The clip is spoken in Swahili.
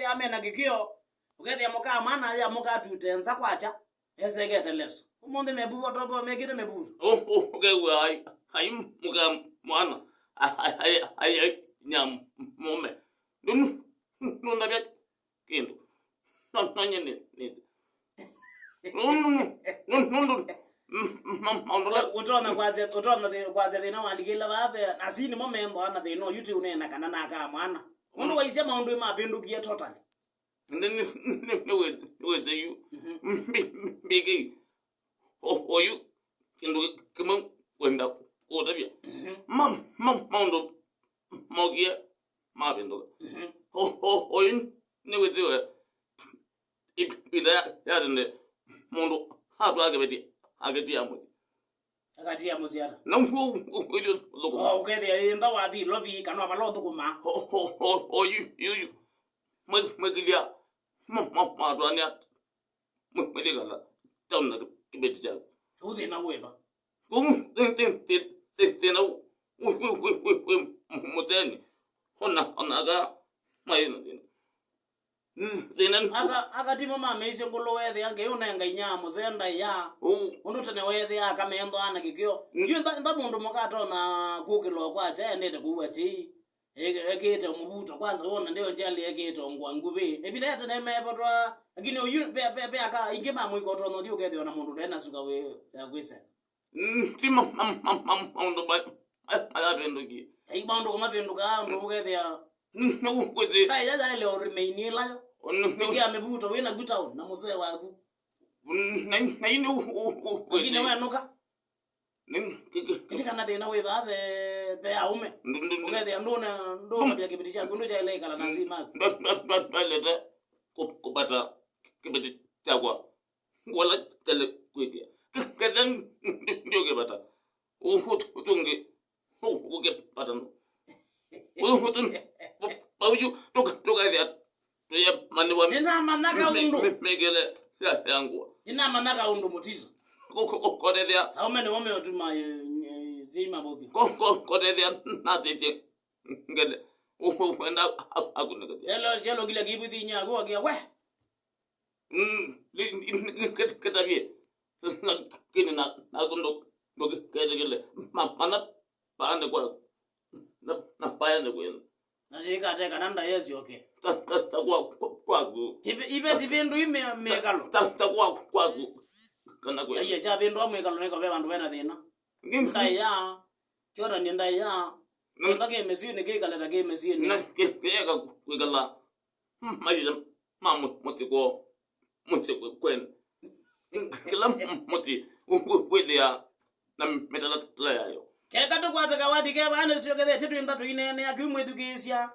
the amena gikio ukethia muka mana ya muka tutenza kwacha esegeteleso umonde mebu otobo megire mebu okay ai muka mwana ai nyam mome nunda bya kindu nanye ni utona kwaze thina wandikile babe asini momembo ana thina yuti unena kana naka mwana undu waisia maundu mapindukie totally weze you bigi oyu kindu kimo wenda otabia maundu mogia mapinduka oyu ne weze we ipida yatende mundu hatu ageti amuti akati ya muziara na uyo loko ukethia imba wathi lobi kana balothu kuma oyu mwegilia matwania mweligala tauna kibeti cha uthi na weba tena muteni ona ga mayina akati mama meise ngolo wethe yange unenga inyamo zenda ya undu tene wethe akamendo ana gikio yu nda mundu mukato na kukilo kwa cha ndete kuwa chi ekete mubuto kwanza wona ndio njali ekete ngwa ngubi ebile tene mepotwa lakini uyu pe aka ingema mwiko to no dio kethe na mundu tena suka we ya kwise tima mundu ba alapinduki ai bandu kama pinduka ndo kethe no kwete dai ya ile remain layo ngia mebuto wena gutaun na muzee waku na ino ngine wenuka kitika na thina we babe be aume ngethia ndona bya kibiti cha kundu cha ile kala nazima baleta kupata kibiti chakwa wala tele kwekia kadan ndio kebata utunge ukepata no utun pauju toka ya mani wa nina manaka undu megele yangu nina manaka undu mutiso kotedia aume ne wame otuma zima bodi kotedia na tete ngede wenda akuneka jelo gila gibuti nyago agia we ketabie kini na kundo kete mana pande kwa na pande kwa najika teka nanda yezi okay kwagu ibe tibindu ime megalo kwagu kana kwa aye cha bindu amwekalo neko be bandu bena thina ndaya chora ni ndaya ndake mesini ke kala ndake mesini na kega kwigala maji mamu mutiko kwen kila muti wedia na metala yayo kega to kwataka wadi ke bana sio ke tetu ndatu inene akimwethukisha